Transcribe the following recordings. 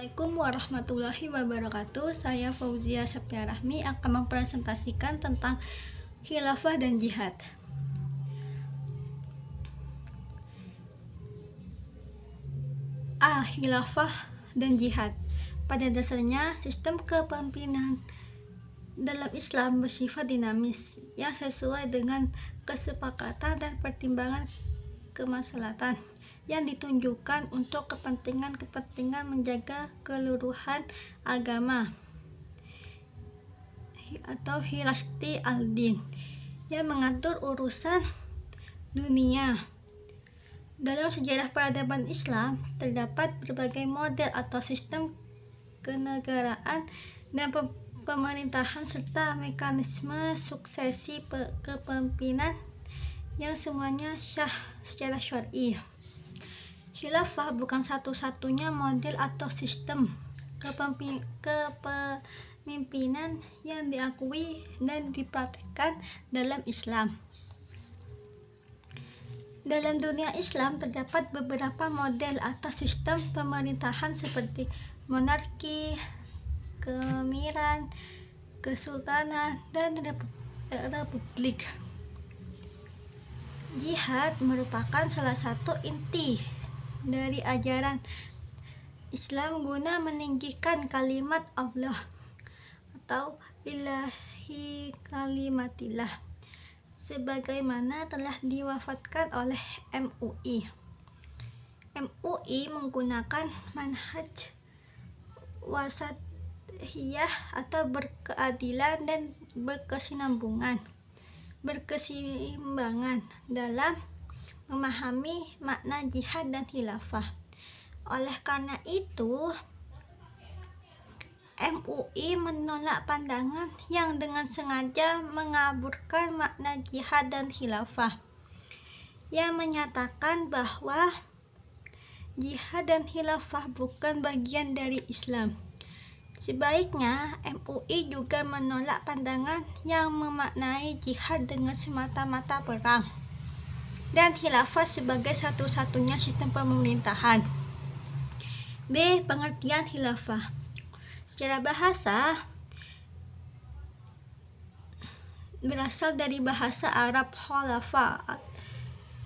Assalamualaikum warahmatullahi wabarakatuh. Saya Fauzia Septiarahmi akan mempresentasikan tentang khilafah dan jihad. Khilafah dan jihad. Pada dasarnya, sistem kepemimpinan dalam Islam bersifat dinamis yang sesuai dengan kesepakatan dan pertimbangan kemaslahatan yang ditunjukkan untuk kepentingan menjaga keluruhan agama atau hirasti al-din yang mengatur urusan dunia. Dalam sejarah peradaban Islam terdapat berbagai model atau sistem kenegaraan dan pemerintahan serta mekanisme suksesi kepemimpinan yang semuanya sah secara syar'i. Khilafah bukan satu-satunya model atau sistem kepemimpinan yang diakui dan dipraktikkan dalam Islam. Dalam dunia Islam terdapat beberapa model atau sistem pemerintahan seperti monarki, keemiran, kesultanan, dan republik. Jihad merupakan salah satu inti dari ajaran Islam guna meninggikan kalimat Allah atau lillahi kalimatillah sebagaimana telah diwafatkan oleh MUI. MUI menggunakan manhaj wasatiyah atau berkeadilan dan berkeseimbangan dalam memahami makna jihad dan khilafah. Oleh karena itu, MUI menolak pandangan yang dengan sengaja mengaburkan makna jihad dan khilafah, yang menyatakan bahwa jihad dan khilafah bukan bagian dari Islam. Sebaliknya, MUI juga menolak pandangan yang memaknai jihad dengan semata-mata perang dan khilafah sebagai satu-satunya sistem pemerintahan. B. Pengertian khilafah. Secara bahasa, berasal dari bahasa Arab khalafa,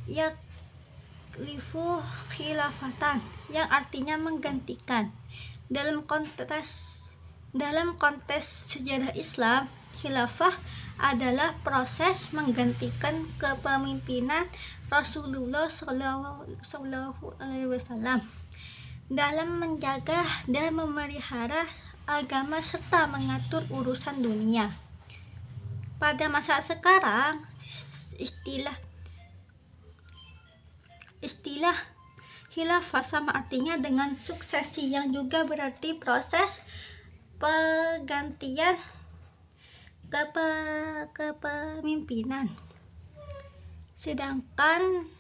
yakhlifu khilafatan, yang artinya menggantikan. Dalam konteks sejarah Islam, khilafah adalah proses menggantikan kepemimpinan Rasulullah SAW dalam menjaga dan memelihara agama serta mengatur urusan dunia. Pada masa sekarang, istilah khilafah sama artinya dengan suksesi, yang juga berarti proses pergantian kepemimpinan. Sedangkan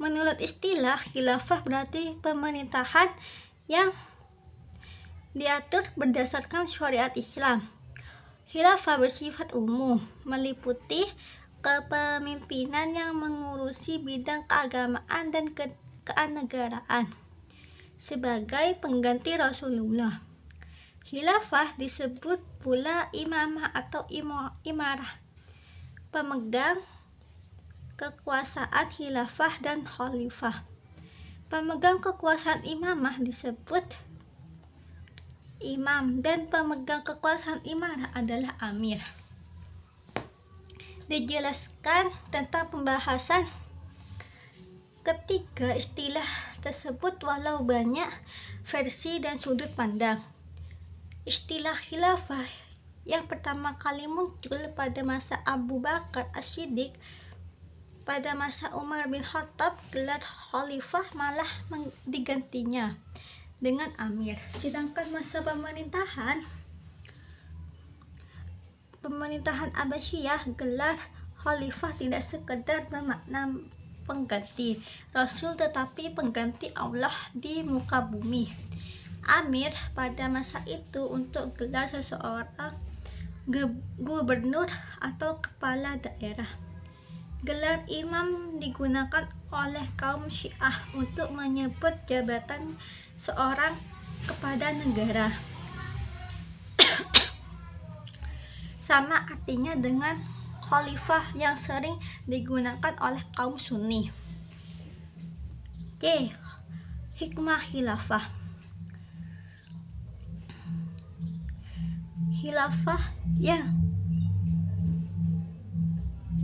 menurut istilah khilafah berarti pemerintahan yang diatur berdasarkan syariat Islam. Khilafah bersifat umum, meliputi kepemimpinan yang mengurusi bidang keagamaan dan kenegaraan sebagai pengganti Rasulullah. Khilafah disebut pula imamah atau imarah, pemegang kekuasaan khilafah dan khalifah. Pemegang kekuasaan imamah disebut imam dan pemegang kekuasaan imarah adalah amir. Dijelaskan tentang pembahasan ketiga istilah tersebut walau banyak versi dan sudut pandang. Istilah khilafah yang pertama kali muncul pada masa Abu Bakar As-Siddiq. Pada masa Umar bin Khattab, gelar khalifah malah digantinya dengan amir. Sedangkan masa pemerintahan Abbasiyah, gelar khalifah tidak sekedar bermakna pengganti Rasul tetapi pengganti Allah di muka bumi. Amir pada masa itu untuk gelar seseorang gubernur atau kepala daerah. Gelar imam digunakan oleh kaum Syiah untuk menyebut jabatan seorang kepada negara. Sama artinya dengan khalifah yang sering digunakan oleh kaum Sunni. C. Hikmah khilafah. Khilafah yang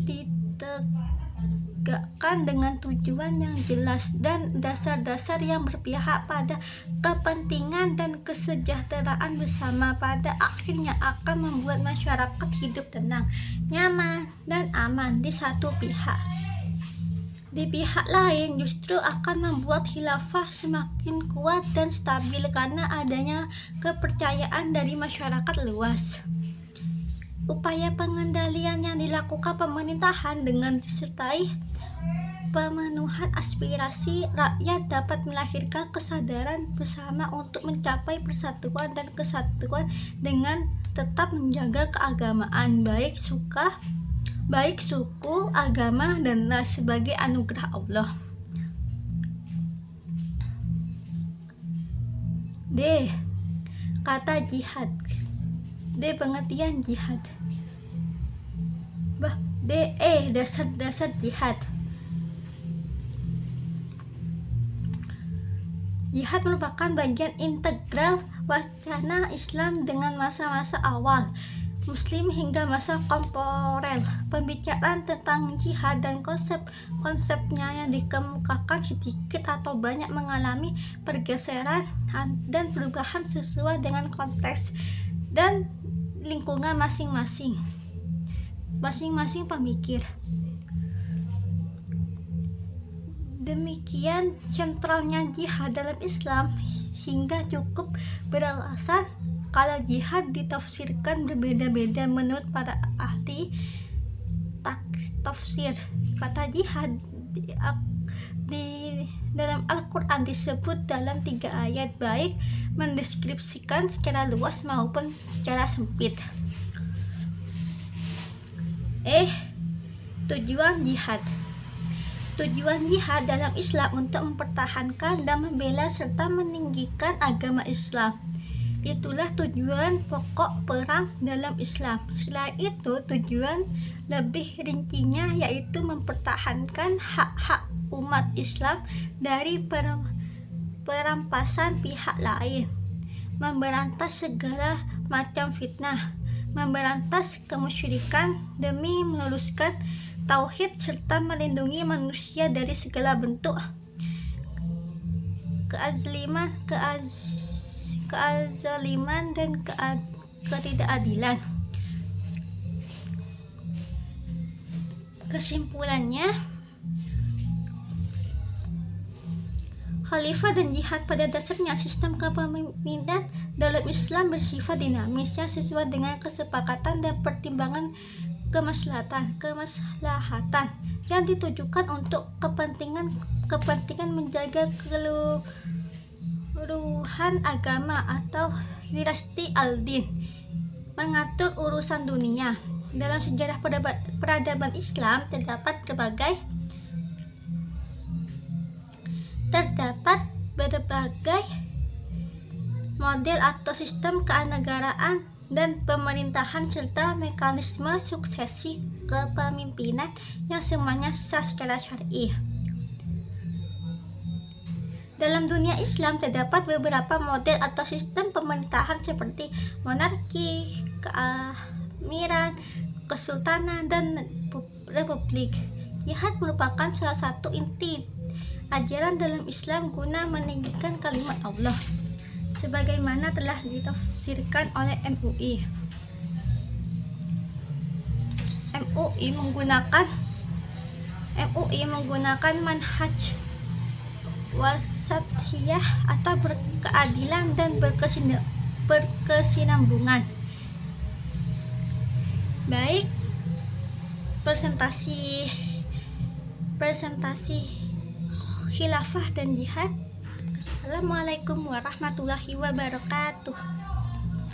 ditegakkan dengan tujuan yang jelas dan dasar-dasar yang berpihak pada kepentingan dan kesejahteraan bersama, pada akhirnya akan membuat masyarakat hidup tenang, nyaman, dan aman di satu pihak. Di pihak lain justru akan membuat khilafah semakin kuat dan stabil karena adanya kepercayaan dari masyarakat luas. Upaya pengendalian yang dilakukan pemerintahan dengan disertai pemenuhan aspirasi rakyat dapat melahirkan kesadaran bersama untuk mencapai persatuan dan kesatuan dengan tetap menjaga keagamaan, baik suku, agama, dan ras sebagai anugerah Allah. D. Kata jihad. D. Pengertian jihad. D. Dasar-dasar jihad. Jihad merupakan bagian integral wacana Islam dengan masa-masa awal Muslim hingga masa kontemporer. Pembicaraan tentang jihad dan konsepnya yang dikemukakan sedikit atau banyak mengalami pergeseran dan perubahan sesuai dengan konteks dan lingkungan masing-masing pemikir. Demikian sentralnya jihad dalam Islam hingga cukup beralasan kalau jihad ditafsirkan berbeda-beda menurut para ahli tafsir. Kata jihad di dalam Al-Quran disebut dalam 3 ayat, baik mendeskripsikan secara luas maupun secara sempit. Tujuan jihad. Tujuan jihad dalam Islam untuk mempertahankan dan membela serta meninggikan agama Islam. Itulah tujuan pokok perang dalam Islam. Selain itu, tujuan lebih rincinya yaitu mempertahankan hak-hak umat Islam dari perampasan pihak lain, memberantas segala macam fitnah, memberantas kemusyrikan demi meluruskan tauhid serta melindungi manusia dari segala bentuk keazaliman dan ketidakadilan. Kesimpulannya, khalifah dan jihad pada dasarnya sistem kepemimpinan dalam Islam bersifat dinamis yang sesuai dengan kesepakatan dan pertimbangan kemaslahatan yang ditujukan untuk kepentingan menjaga keluruhan agama atau dinasti al-din, mengatur urusan dunia. Dalam sejarah peradaban Islam terdapat berbagai model atau sistem kenegaraan dan pemerintahan serta mekanisme suksesi kepemimpinan yang semuanya sah secara syar'i. Dalam dunia Islam terdapat beberapa model atau sistem pemerintahan seperti monarki, keamiran, kesultanan, dan republik. Jihad merupakan salah satu inti ajaran dalam Islam guna meninggikan kalimat Allah, sebagaimana telah ditafsirkan oleh MUI. MUI menggunakan manhaj wasatiyah atau berkeadilan dan berkesinambungan. Baik, presentasi khilafah dan jihad. Assalamualaikum warahmatullahi wabarakatuh.